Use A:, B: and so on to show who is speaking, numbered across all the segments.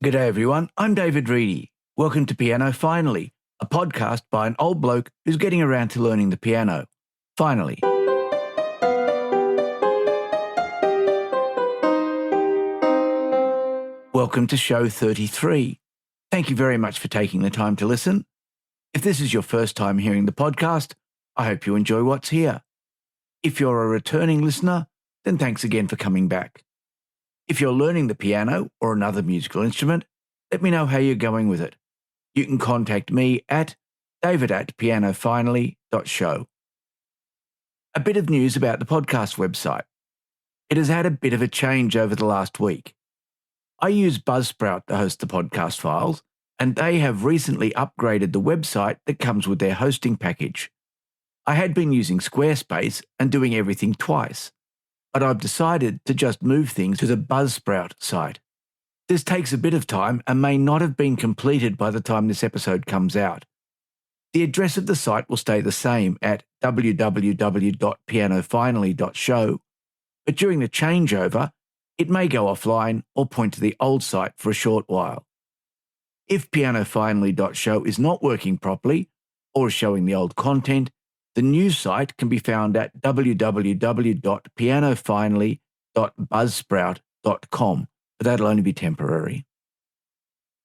A: G'day everyone, I'm David Reidy. Welcome to Piano Finally, a podcast by an old bloke who's getting around to learning the piano. Finally. Welcome to show 33. Thank you very much for taking the time to listen. If this is your first time hearing the podcast, I hope you enjoy what's here. If you're a returning listener, then thanks again for coming back. If you're learning the piano or another musical instrument, let me know how you're going with it. You can contact me at david@pianofinally.show. A bit of news about the podcast website. It has had a bit of a change over the last week. I use Buzzsprout to host the podcast files, and they have recently upgraded the website that comes with their hosting package. I had been using Squarespace and doing everything twice, but I've decided to just move things to the Buzzsprout site. This takes a bit of time and may not have been completed by the time this episode comes out. The address of the site will stay the same at www.pianofinally.show, but during the changeover, it may go offline or point to the old site for a short while. If pianofinally.show is not working properly or is showing the old content, the new site can be found at www.pianofinally.buzzsprout.com, but that'll only be temporary.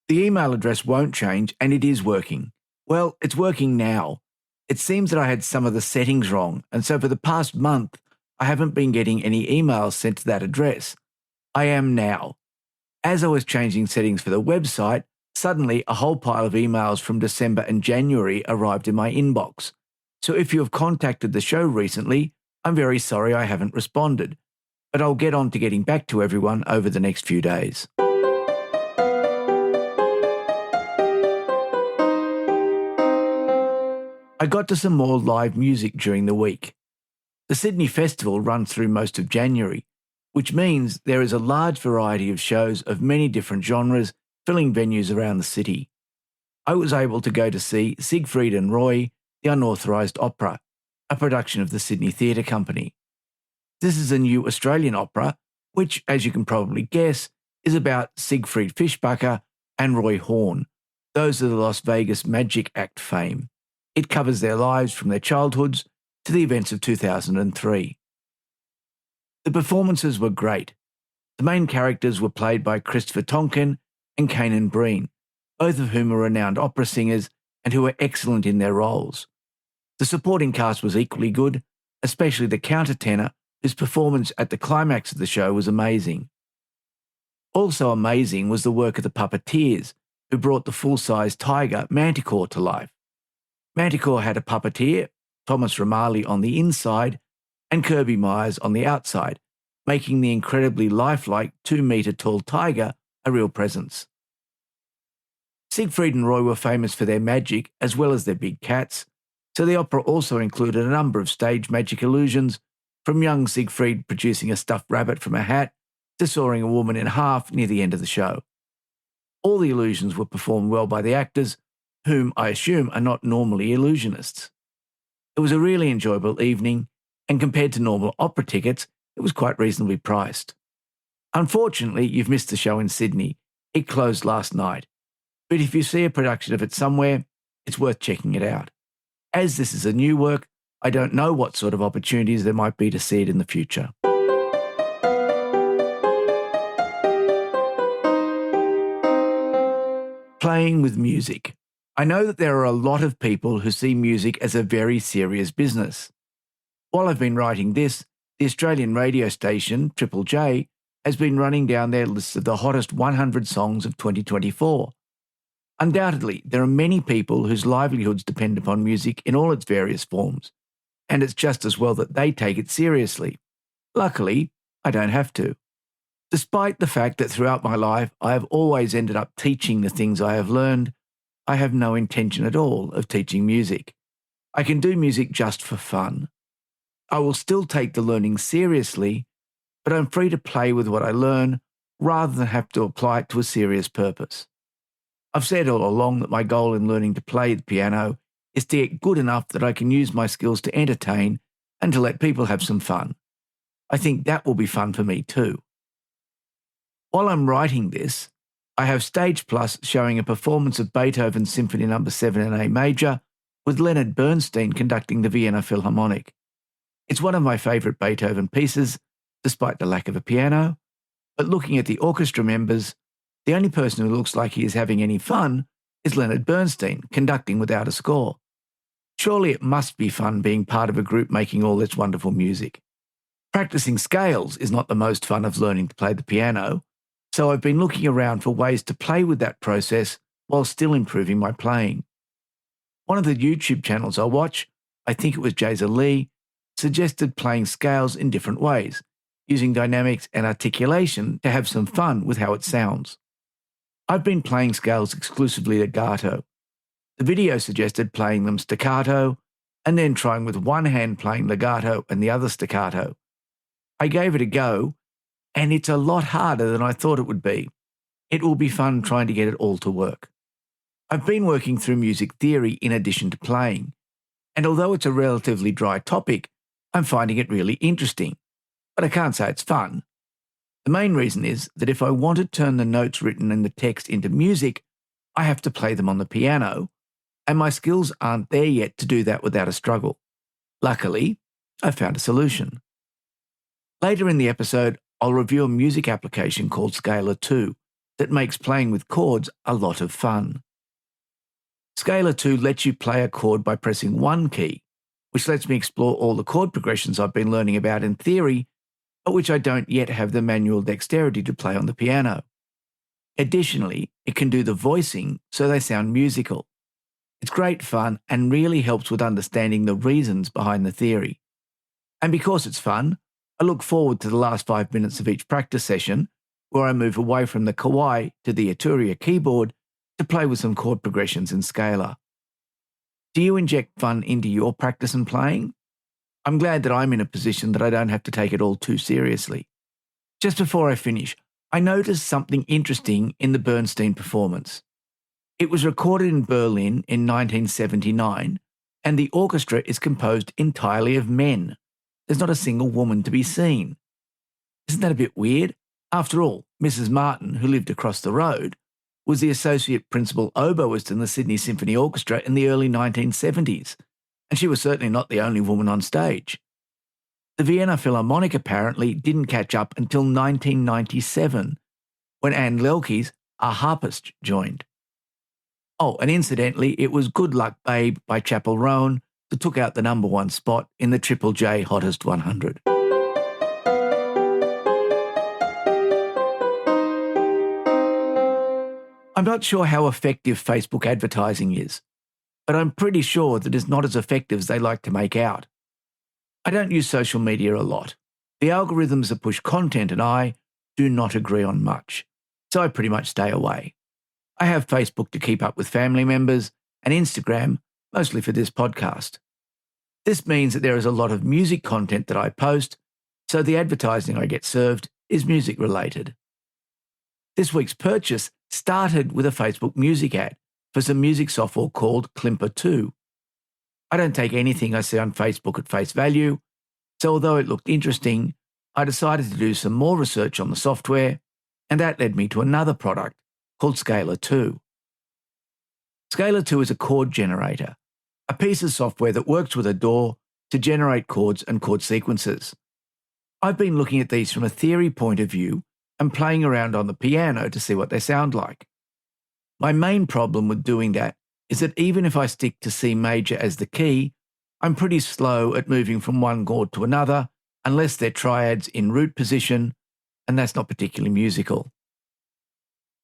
A: The email address won't change, and it is working. Well, it's working now. It seems that I had some of the settings wrong, and so for the past month, I haven't been getting any emails sent to that address. I am now. As I was changing settings for the website, suddenly a whole pile of emails from December and January arrived in my inbox. So if you have contacted the show recently, I'm very sorry I haven't responded, but I'll get on to getting back to everyone over the next few days. I got to some more live music during the week. The Sydney Festival runs through most of January, which means there is a large variety of shows of many different genres filling venues around the city. I was able to go to see Sigfried and Roy, the Unauthorised Opera, a production of the Sydney Theatre Company. This is a new Australian opera, which, as you can probably guess, is about Siegfried Fischbacher and Roy Horn. Those are the Las Vegas Magic Act fame. It covers their lives from their childhoods to the events of 2003. The performances were great. The main characters were played by Christopher Tonkin and Kanen Breen, both of whom are renowned opera singers and who are excellent in their roles. The supporting cast was equally good, especially the countertenor, whose performance at the climax of the show was amazing. Also amazing was the work of the puppeteers, who brought the full-size tiger Manticore to life. Manticore had a puppeteer, Thomas Romali, on the inside and Kirby Myers on the outside, making the incredibly lifelike 2-metre-tall tiger a real presence. Siegfried and Roy were famous for their magic as well as their big cats, so the opera also included a number of stage magic illusions, from young Siegfried producing a stuffed rabbit from a hat to sawing a woman in half near the end of the show. All the illusions were performed well by the actors, whom I assume are not normally illusionists. It was a really enjoyable evening, and compared to normal opera tickets, it was quite reasonably priced. Unfortunately, you've missed the show in Sydney. It closed last night. But if you see a production of it somewhere, it's worth checking it out. As this is a new work, I don't know what sort of opportunities there might be to see it in the future. Playing with music. I know that there are a lot of people who see music as a very serious business. While I've been writing this, the Australian radio station, Triple J, has been running down their list of the hottest 100 songs of 2024. Undoubtedly, there are many people whose livelihoods depend upon music in all its various forms, and it's just as well that they take it seriously. Luckily, I don't have to. Despite the fact that throughout my life I have always ended up teaching the things I have learned, I have no intention at all of teaching music. I can do music just for fun. I will still take the learning seriously, but I'm free to play with what I learn rather than have to apply it to a serious purpose. I've said all along that my goal in learning to play the piano is to get good enough that I can use my skills to entertain and to let people have some fun. I think that will be fun for me too. While I'm writing this, I have Stage Plus showing a performance of Beethoven's Symphony No. 7 in A major with Leonard Bernstein conducting the Vienna Philharmonic. It's one of my favourite Beethoven pieces, despite the lack of a piano, but looking at the orchestra members, the only person who looks like he is having any fun is Leonard Bernstein, conducting without a score. Surely it must be fun being part of a group making all this wonderful music. Practicing scales is not the most fun of learning to play the piano, so I've been looking around for ways to play with that process while still improving my playing. One of the YouTube channels I watch, I think it was Jason Lee, suggested playing scales in different ways, using dynamics and articulation to have some fun with how it sounds. I've been playing scales exclusively legato. The video suggested playing them staccato and then trying with one hand playing legato and the other staccato. I gave it a go, and it's a lot harder than I thought it would be. It will be fun trying to get it all to work. I've been working through music theory in addition to playing, and although it's a relatively dry topic, I'm finding it really interesting, but I can't say it's fun. The main reason is that if I want to turn the notes written in the text into music, I have to play them on the piano, and my skills aren't there yet to do that without a struggle. Luckily, I found a solution. Later in the episode, I'll review a music application called Scalar 2 that makes playing with chords a lot of fun. Scalar 2 lets you play a chord by pressing one key, which lets me explore all the chord progressions I've been learning about in theory, but which I don't yet have the manual dexterity to play on the piano. Additionally, it can do the voicing so they sound musical. It's great fun and really helps with understanding the reasons behind the theory. And because it's fun, I look forward to the last 5 minutes of each practice session, where I move away from the Kawai to the Arturia keyboard to play with some chord progressions in Scalar. Do you inject fun into your practice and playing? I'm glad that I'm in a position that I don't have to take it all too seriously. Just before I finish, I noticed something interesting in the Bernstein performance. It was recorded in Berlin in 1979, and the orchestra is composed entirely of men. There's not a single woman to be seen. Isn't that a bit weird? After all, Mrs. Martin, who lived across the road, was the associate principal oboist in the Sydney Symphony Orchestra in the early 1970s, and she was certainly not the only woman on stage. The Vienna Philharmonic apparently didn't catch up until 1997, when Anne Lelkes, a harpist, joined. Oh, and incidentally, it was Good Luck Babe by Chapel Roan that took out the #1 spot in the Triple J Hottest 100. I'm not sure how effective Facebook advertising is, but I'm pretty sure that it's not as effective as they like to make out. I don't use social media a lot. The algorithms that push content and I do not agree on much, so I pretty much stay away. I have Facebook to keep up with family members and Instagram, mostly for this podcast. This means that there is a lot of music content that I post, so the advertising I get served is music related. This week's purchase started with a Facebook music ad for some music software called Klimper 2. I don't take anything I see on Facebook at face value, so although it looked interesting, I decided to do some more research on the software, and that led me to another product called Scalar 2. Scalar 2 is a chord generator, a piece of software that works with a DAW to generate chords and chord sequences. I've been looking at these from a theory point of view and playing around on the piano to see what they sound like. My main problem with doing that is that even if I stick to C major as the key, I'm pretty slow at moving from one chord to another unless they're triads in root position, and that's not particularly musical.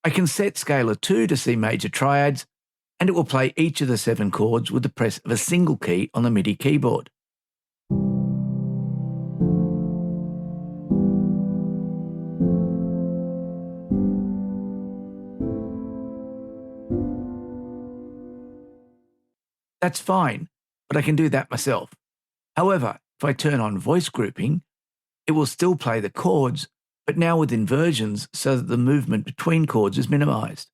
A: I can set Scalar 2 to C major triads, and it will play each of the 7 chords with the press of a single key on the MIDI keyboard. That's fine, but I can do that myself. However, if I turn on voice grouping, it will still play the chords, but now with inversions so that the movement between chords is minimized.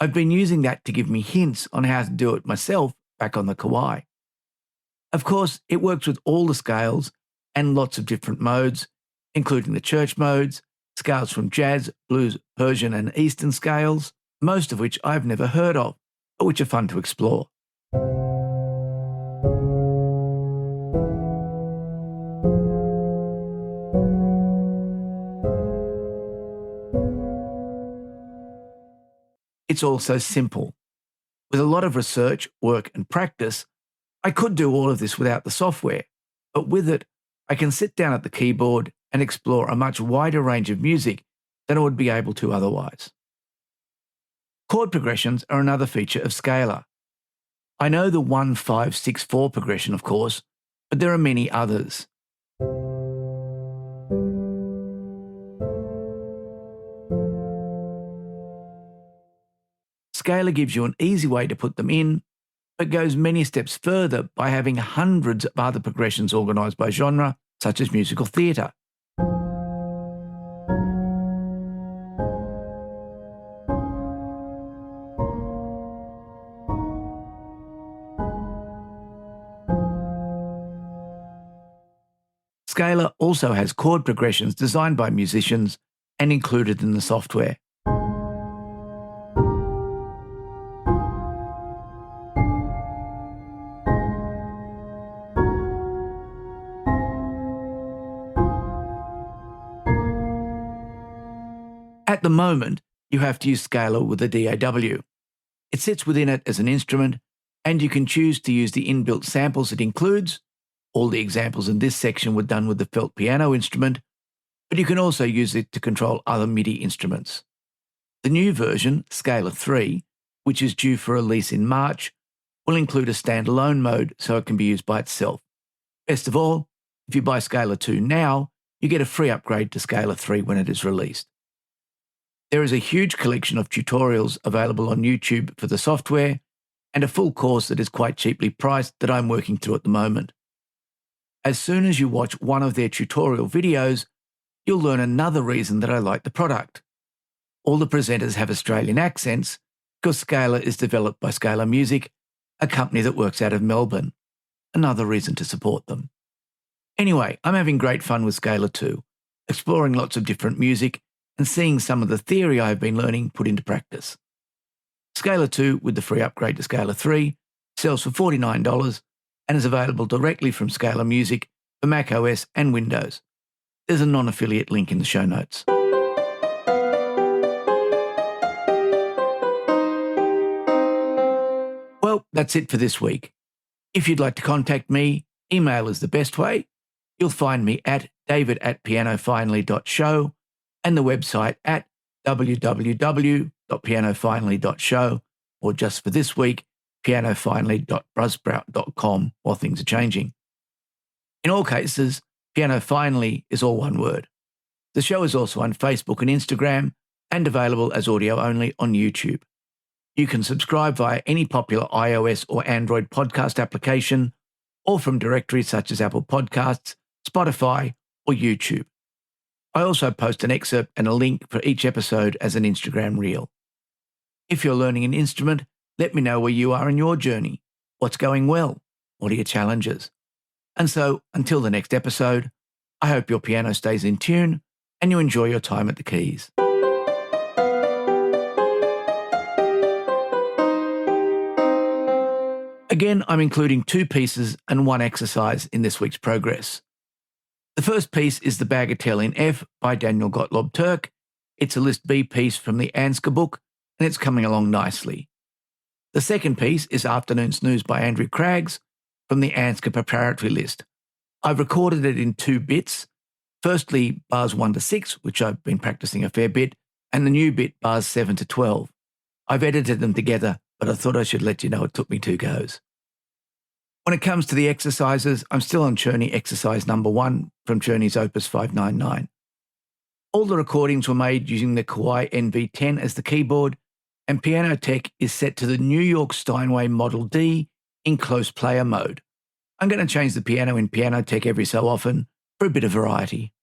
A: I've been using that to give me hints on how to do it myself back on the Kauai. Of course, it works with all the scales and lots of different modes, including the church modes, scales from jazz, blues, Persian and Eastern scales, most of which I've never heard of, but which are fun to explore. It's also simple. With a lot of research, work and practice, I could do all of this without the software, but with it, I can sit down at the keyboard and explore a much wider range of music than I would be able to otherwise. Chord progressions are another feature of Scalar. I know the 1-5-6-4 progression, of course, but there are many others. Scalar gives you an easy way to put them in, but goes many steps further by having hundreds of other progressions organised by genre, such as musical theatre. Scalar also has chord progressions designed by musicians and included in the software. At the moment, you have to use Scalar with a DAW. It sits within it as an instrument, and you can choose to use the inbuilt samples it includes. All the examples in this section were done with the felt piano instrument, but you can also use it to control other MIDI instruments. The new version, Scalar 3, which is due for release in March, will include a standalone mode so it can be used by itself. Best of all, if you buy Scalar 2 now, you get a free upgrade to Scalar 3 when it is released. There is a huge collection of tutorials available on YouTube for the software and a full course that is quite cheaply priced that I'm working through at the moment. As soon as you watch one of their tutorial videos, you'll learn another reason that I like the product. All the presenters have Australian accents because Scalar is developed by Scalar Music, a company that works out of Melbourne. Another reason to support them. Anyway, I'm having great fun with Scalar 2, exploring lots of different music and seeing some of the theory I've been learning put into practice. Scalar 2 with the free upgrade to Scalar 3 sells for $49 and is available directly from Scalar Music for Mac OS and Windows. There's a non-affiliate link in the show notes. Well, that's it for this week. If you'd like to contact me, email is the best way. You'll find me at david@pianofinally.show and the website at www.pianofinally.show, or just for this week, pianofinally.buzzsprout.com while things are changing. In all cases, Piano Finally is all one word. The show is also on Facebook and Instagram and available as audio only on YouTube. You can subscribe via any popular iOS or Android podcast application or from directories such as Apple Podcasts, Spotify, or YouTube. I also post an excerpt and a link for each episode as an Instagram reel. If you're learning an instrument, let me know where you are in your journey. What's going well? What are your challenges? And so, until the next episode, I hope your piano stays in tune and you enjoy your time at the keys. Again, I'm including 2 pieces and 1 exercise in this week's progress. The first piece is the Bagatelle in F by Daniel Gottlob Turk. It's a List B piece from the Ansgar book, and it's coming along nicely. The second piece is Afternoon Snooze by Andrew Craggs from the Ansgar preparatory list. I've recorded it in 2 bits. Firstly, bars 1 to 6, which I've been practicing a fair bit, and the new bit, bars 7 to 12. I've edited them together, but I thought I should let you know it took me 2 goes. When it comes to the exercises, I'm still on Czerny exercise number 1 from Czerny's Opus 599. All the recordings were made using the Kauai NV10 as the keyboard, and Piano Tech is set to the New York Steinway Model D in close player mode. I'm going to change the piano in Piano Tech every so often for a bit of variety.